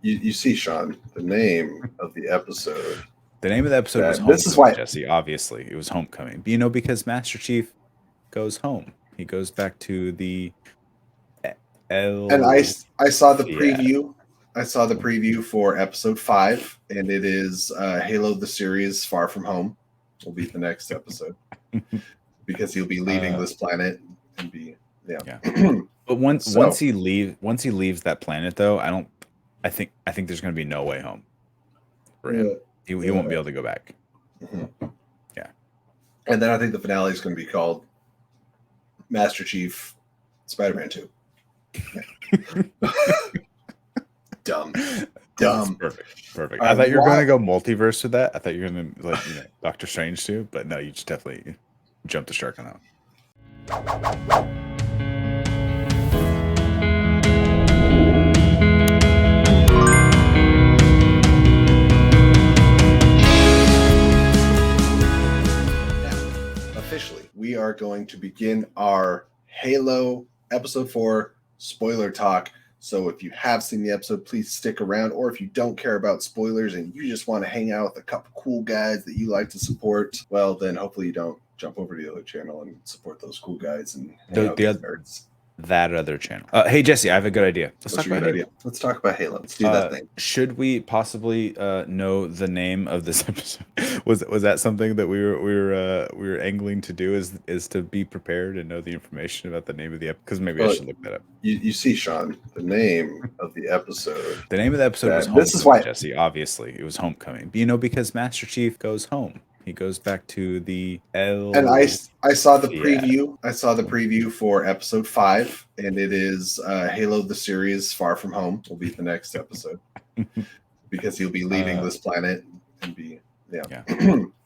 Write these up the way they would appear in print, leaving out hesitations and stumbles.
You see, Sean, the name of the episode. The name of the episode was This is Homecoming, why- Jesse. Obviously, it was Homecoming. But, because Master Chief goes home. He goes back to the And I saw the Yeah. preview. I saw the preview for episode 5, and it is Halo the series Far From Home will be the next episode because he'll be leaving this planet and be But once he leaves that planet, though, I think there's going to be no way home for him. He won't be able to go back. Mm-hmm. Yeah. And then I think the finale is going to be called Master Chief Spider-Man 2. Dumb. Perfect. I thought you were going to go multiverse with that. I thought you were going to Doctor Strange too, but no, you just definitely jumped the shark on that one. Officially, we are going to begin our Halo episode 4 spoiler talk. So if you have seen the episode, please stick around. Or if you don't care about spoilers and you just want to hang out with a couple cool guys that you like to support, well, then hopefully you don't jump over to the other channel and support those cool guys and hang out with nerds. That other channel. Hey, Jesse, I have a good idea. Let's talk about Halo. Let's talk about Halo. Let's do that thing. Should we possibly know the name of this episode? Was that something that we were angling to do? Is to be prepared and know the information about the name of the episode? Because maybe I should look that up. You see, Sean, the name of the episode. The name of the episode was Homecoming, Jesse. Obviously, it was Homecoming. Because Master Chief goes home. He goes back to the And I saw the preview. I saw the preview for episode 5, and it is Halo the series Far From Home will be the next episode because he'll be leaving this planet and be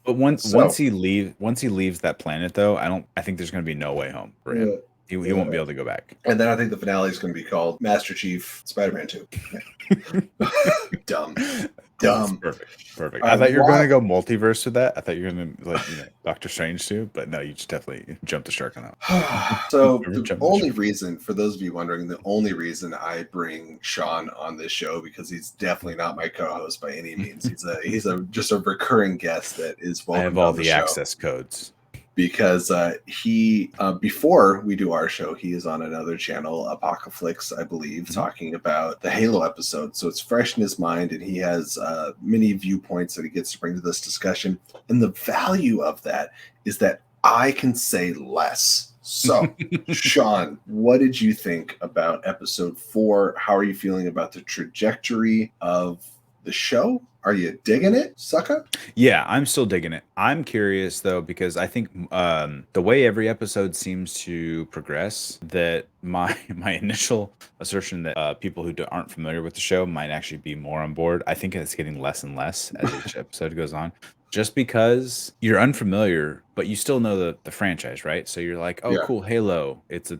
But once he leaves that planet, though, I think there's going to be no way home for him. He won't be able to go back. And then I think the finale is going to be called Master Chief Spider-Man 2. Dumb. Perfect. I thought you were going to go multiverse with that. I thought you were going to Doctor Strange too, but no, you just definitely jumped the shark on that. So the only reason, for those of you wondering, the only reason I bring Sean on this show, because he's definitely not my co-host by any means. He's just a recurring guest that is welcome. I have all the access codes. Because he, before we do our show, he is on another channel, Apocalypse, I believe, talking about the Halo episode. So it's fresh in his mind, and he has many viewpoints that he gets to bring to this discussion. And the value of that is that I can say less. So, Sean, what did you think about episode 4? How are you feeling about the trajectory of the show? Are you digging it, sucker? Yeah, I'm still digging it. I'm curious, though, because I think the way every episode seems to progress, that my initial assertion that people who aren't familiar with the show might actually be more on board, I think it's getting less and less as each episode goes on. Just because you're unfamiliar, but you still know the franchise, right? So you're like, oh, cool, Halo. It's a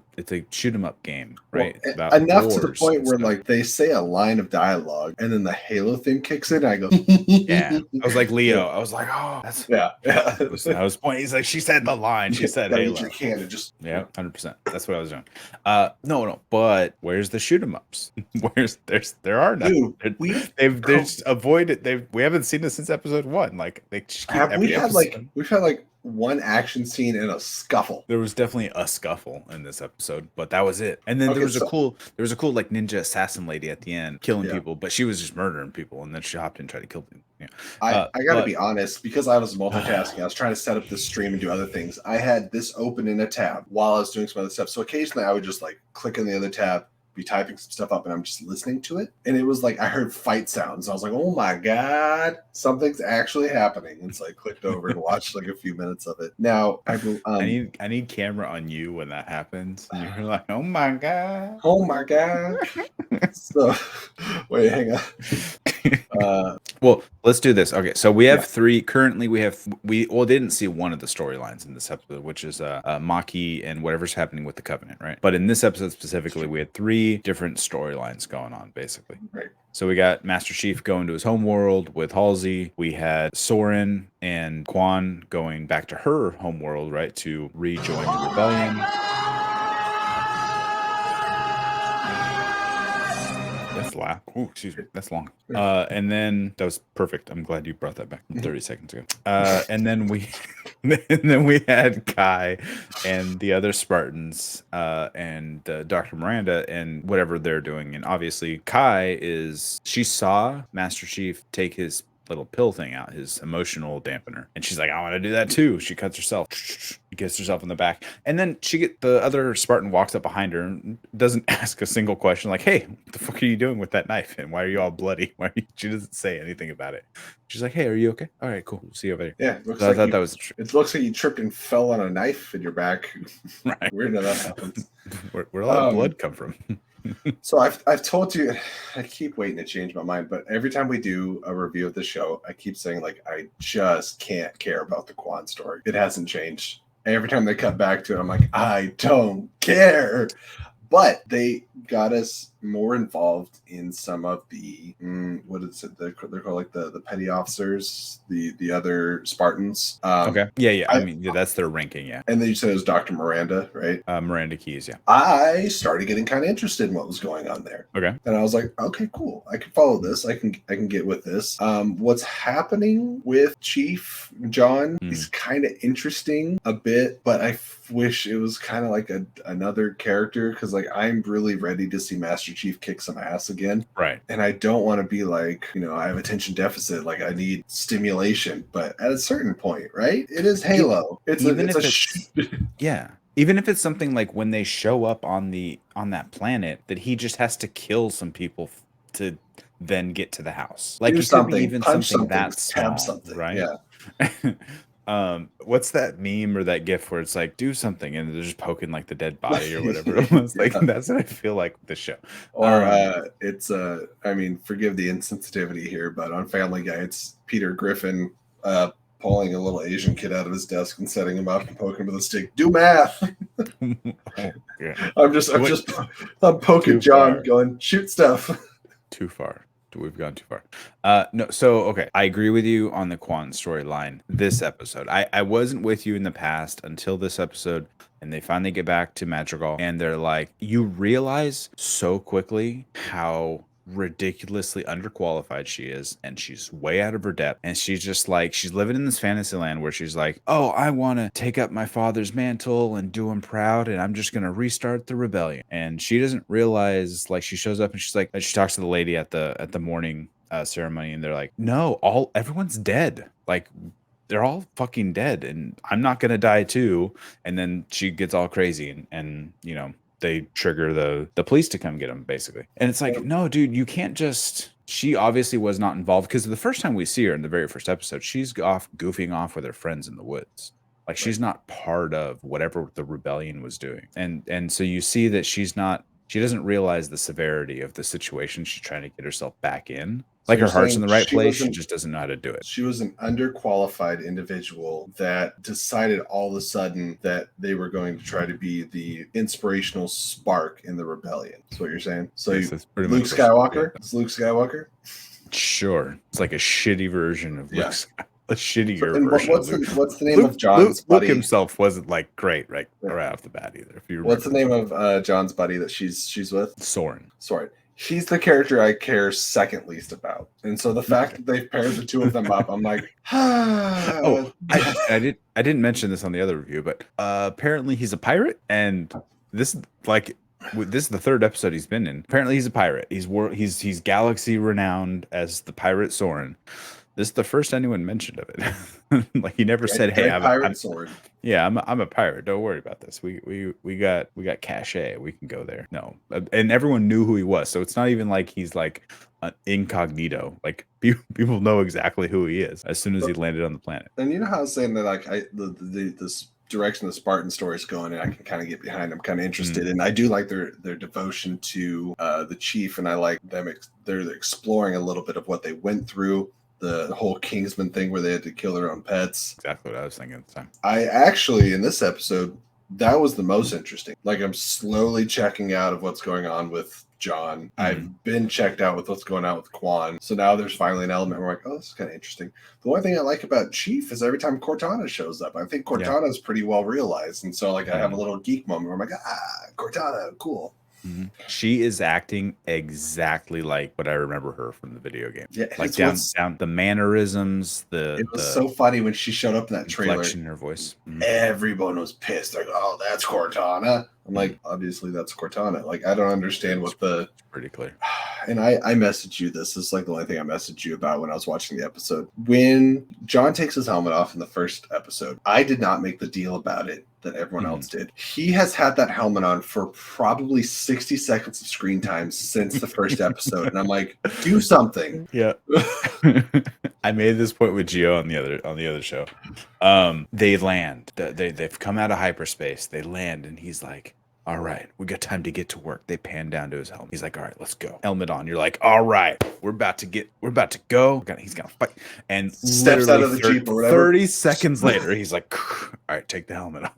shoot 'em up game, right? Well, enough to the point where like they say a line of dialogue, and then the Halo theme kicks in. And I go, yeah. I was like Leo. I was like, oh, that's I was pointing. He's like, she said the line. She said Halo. Your hand and just 100%. That's what I was doing. No. But where's the shoot 'em ups? There are none. Dude, they've just avoided. We haven't seen it since episode 1. Like they just keep we've had like one action scene and a scuffle. There was definitely a scuffle in this episode, but that was it. And then there was a cool like ninja assassin lady at the end killing people, but she was just murdering people, and then she hopped in and tried to kill them. Yeah. I gotta be honest, because I was multitasking. I was trying to set up this stream and do other things. I had this open in a tab while I was doing some other stuff. So occasionally I would just like click on the other tab, be typing some stuff up, and I'm just listening to it. And it was like I heard fight sounds. I was like, oh my God, something's actually happening. And so I clicked over and watched like a few minutes of it. Now I need camera on you when that happens. And you're like, oh my God. Oh my God. So wait, hang on. Well, let's do this. Okay, so we have 3 currently. We didn't see one of the storylines in this episode, which is Maki and whatever's happening with the Covenant, right? But in this episode specifically, we had 3 different storylines going on, basically. Right. So we got Master Chief going to his home world with Halsey. We had Soren and Quan going back to her home world, right, to rejoin the rebellion. That's laugh. Oh, excuse me. That's long. And then that was perfect. I'm glad you brought that back from 30 seconds ago. And then we had Kai and the other Spartans and Dr. Miranda and whatever they're doing. And obviously she saw Master Chief take his little pill thing out, his emotional dampener, and she's like, I want to do that too. She cuts herself, gets herself in the back, and then the other Spartan walks up behind her and doesn't ask a single question, like, hey, what the fuck are you doing with that knife, and why are you all bloody? She doesn't say anything about it. She's like, hey, are you okay? All right, cool, we'll see you over there. Yeah, it looks like you tripped and fell on a knife in your back. Right. Weird how that happens. Where all that blood come from? So I've told you, I keep waiting to change my mind, but every time we do a review of the show, I keep saying, like, I just can't care about the Quan story. It hasn't changed. Every time they cut back to it, I'm like, I don't care. But they got us more involved in some of the what is it? They're called like the petty officers, the other Spartans. Okay. Yeah. I mean, that's their ranking. Yeah. And then you said it was Dr. Miranda, right? Miranda Keyes. Yeah. I started getting kind of interested in what was going on there. Okay. And I was like, okay, cool. I can follow this. I can get with this. What's happening with Chief John is kind of interesting a bit, but I wish it was kind of like another character, because like I'm really ready to see Master Chief kick some ass again. Right. And I don't want to be like, I have attention deficit, like I need stimulation, but at a certain point, right? It is Halo. Yeah. Even if it's something like when they show up on that planet, that he just has to kill some people to then get to the house. Like, it could be even something that small, right? Yeah. What's that meme or that gif where it's like, do something, and they're just poking like the dead body or whatever it was? Like, that's what I feel like with the show. Or it's I mean, forgive the insensitivity here, but on Family Guy, it's Peter Griffin pulling a little Asian kid out of his desk and setting him up and poking him with a stick. Do math. Yeah. I'm poking John, going, shoot stuff. Too far. We've gone too far. No, so okay, I agree with you on the Quan storyline this episode. I wasn't with you in the past until this episode, and they finally get back to Madrigal, and they're like, you realize so quickly how ridiculously underqualified she is, and she's way out of her depth, and she's just like, she's living in this fantasy land where she's like, oh, I want to take up my father's mantle and do him proud, and I'm just gonna restart the rebellion. And she doesn't realize, like, she shows up and she's like, she talks to the lady at the morning ceremony, and they're like, no, everyone's dead, like they're all fucking dead, and I'm not gonna die too. And then she gets all crazy, and they trigger the police to come get him, basically. And it's like, no, dude, you can't just... She obviously was not involved, because the first time we see her in the very first episode, she's off goofing off with her friends in the woods. Like, she's not part of whatever the rebellion was doing. And so you see that she doesn't realize the severity of the situation she's trying to get herself back in. Like, her heart's in the right place, she just doesn't know how to do it. She was an underqualified individual that decided all of a sudden that they were going to try to be the inspirational spark in the rebellion. That's what you're saying? So yes, Luke Skywalker? It's Luke Skywalker? Sure. It's like a shitty version of Luke Skywalker. A shittier version of Luke. What's the name of John's buddy? Luke himself wasn't like great right off the bat either. If you remember. What's the name of John's buddy that she's with? Soren. He's the character I care second least about, and so the fact that they've paired the two of them up, I'm like, oh, I didn't mention this on the other review, but apparently he's a pirate, and this is the third episode he's been in. Apparently he's a pirate. He's galaxy renowned as the pirate Soren. This is the first anyone mentioned of it. Like, he never said, "Hey, I'm a pirate sword." Yeah, I'm a pirate. Don't worry about this. We got cachet. We can go there. No, and everyone knew who he was. So it's not even like he's like an incognito. Like, people know exactly who he is as soon as he landed on the planet. And you know how I was saying that, like, this direction the Spartan story is going, and I can kind of get behind. I'm kind of interested, and I do like their devotion to the chief, and I like them. They're exploring a little bit of what they went through. The whole Kingsman thing where they had to kill their own pets. Exactly what I was thinking at the time. I actually, in this episode, that was the most interesting. Like, I'm slowly checking out of what's going on with John. I've been checked out with what's going on with Quan. So now there's finally an element where I'm like, oh, this is kind of interesting. The one thing I like about Chief is every time Cortana shows up, I think Cortana is pretty well realized. And so, like, I have a little geek moment where I'm like, Cortana, cool. She is acting exactly like what I remember her from the video game. Yeah, Like down the mannerisms, it was the so funny when she showed up in that trailer. inflection in her voice. Everyone was pissed. Like, oh, that's Cortana. I'm like, obviously that's Cortana. Like, I don't understand what the. It's pretty clear. And I messaged you this. This is like the only thing I messaged you about when I was watching the episode. When John takes his helmet off in the first episode, I did not make the deal about it that everyone else did. He has had that helmet on for probably 60 seconds of screen time since the first episode. And I'm like, do something. Yeah. I made this point with Gio on the other show. They land. They've come out of hyperspace. They land, and he's like, all right, we got time to get to work. They pan down to his helmet. He's like, all right, let's go. Helmet on. You're like, all right, we're about to go. He's gonna fight. And steps out of the Jeep or whatever. 30 seconds later, he's like, all right, take the helmet off.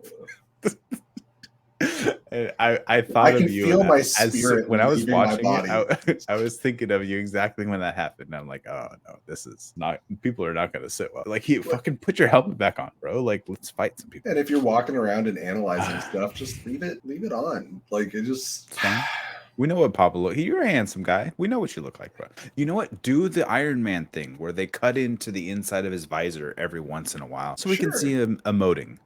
And I thought of you feel my spirit when I was watching it. I was thinking of you exactly when that happened. And I'm like, oh no, this is not. People are not going to sit well. Like, fucking put your helmet back on, bro. Like, let's fight some people. And if you're walking around and analyzing stuff, just leave it on. Like, it just. We know what Papa look. You're a handsome guy. We know what you look like, bro. You know what? Do the Iron Man thing where they cut into the inside of his visor every once in a while, so we can see him emoting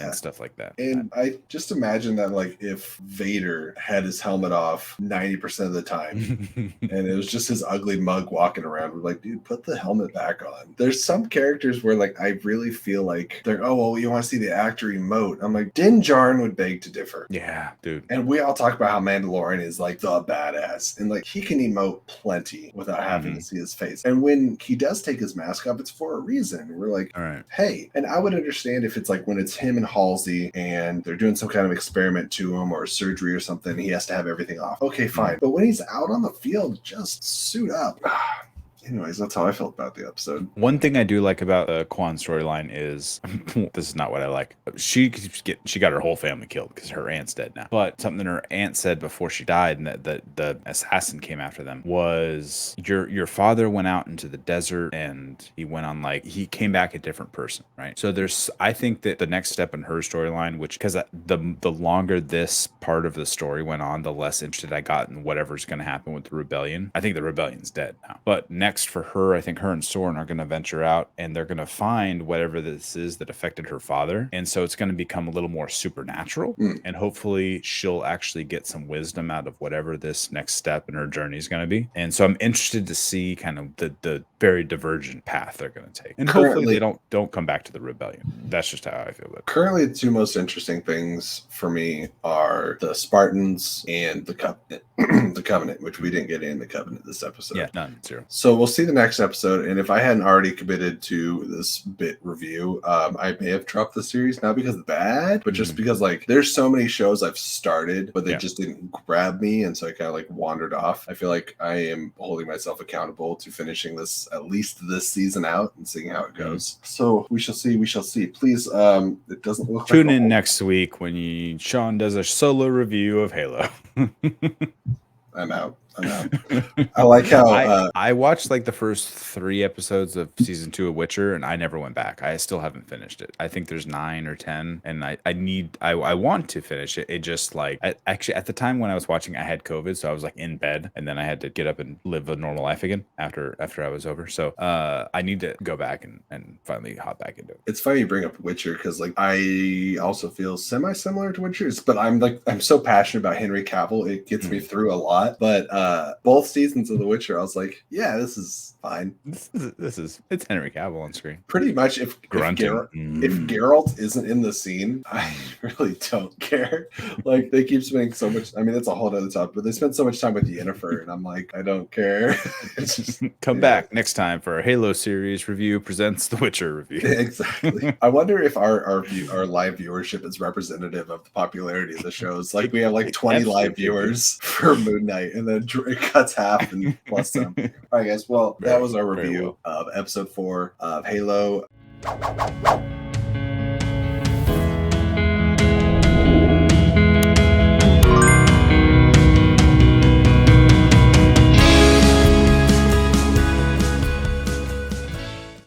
and stuff like that. And I just imagine that, like, if Vader had his helmet off 90% of the time, and it was just his ugly mug walking around, we're like, dude, put the helmet back on. There's some characters where, like, I really feel like they're, oh, well, you want to see the actor emote. I'm like, Din Djarin would beg to differ. Yeah, dude. And we all talk about how Mandalorian is like the badass, and like he can emote plenty without having to see his face. And when he does take his mask off, it's for a reason. We're like, all right, hey. And I would understand if it's like when it's him and Halsey and they're doing some kind of experiment to him or surgery or something, he has to have everything off. Okay, fine. But when he's out on the field, just suit up. Anyways, that's how I felt about the episode. One thing I do like about the Quan storyline is, this is not what I like. She got her whole family killed because her aunt's dead now. But something her aunt said before she died, and that the assassin came after them, was your father went out into the desert and he went on, like, he came back a different person, right? So I think that the next step in her storyline, which, because the longer this part of the story went on, the less interested I got in whatever's going to happen with the rebellion. I think the rebellion's dead now. But next for her, I think her and Soren are going to venture out and they're going to find whatever this is that affected her father. And so it's going to become a little more supernatural. And hopefully she'll actually get some wisdom out of whatever this next step in her journey is going to be. And so I'm interested to see kind of the very divergent path they're going to take. And hopefully they don't come back to the rebellion. That's just how I feel about it. Currently, the two most interesting things for me are the Spartans and the Covenant. The Covenant, which we didn't get in the Covenant this episode. Yeah, none, zero. So we'll see the next episode, and if I hadn't already committed to this bit review, I may have dropped the series, not because it's bad, but just because, like, there's so many shows I've started, but they just didn't grab me, and so I kind of, like, wandered off. I feel like I am holding myself accountable to finishing this, at least this season out, and seeing how it goes. So we shall see. Please, it doesn't look Tune in next week when Sean does a solo review of Halo. I'm out. I like how I watched like the first 3 episodes of season 2 of Witcher, and I never went back. I still haven't finished it. I think there's 9 or 10, and I want to finish it. It just, like, actually at the time when I was watching, I had COVID, so I was like in bed, and then I had to get up and live a normal life again after I was over. So I need to go back and finally hop back into it. It's funny you bring up Witcher, because like I also feel semi-similar to Witcher's, but I'm so passionate about Henry Cavill, it gets me through a lot. But both seasons of The Witcher, I was like, yeah, this is fine. It's Henry Cavill on screen. Pretty much. If Geralt isn't in the scene, I really don't care. Like, they keep spending so much. I mean, it's a whole other topic, but they spend so much time with Yennefer, and I'm like, I don't care. It's just, come back next time for our Halo series review presents The Witcher review. Exactly. I wonder if our live viewership is representative of the popularity of the shows. Like, we have like 20 live viewers for Moon Knight, and then it cuts half and plus some. All right, guys. Well, that was our review of episode 4 of Halo.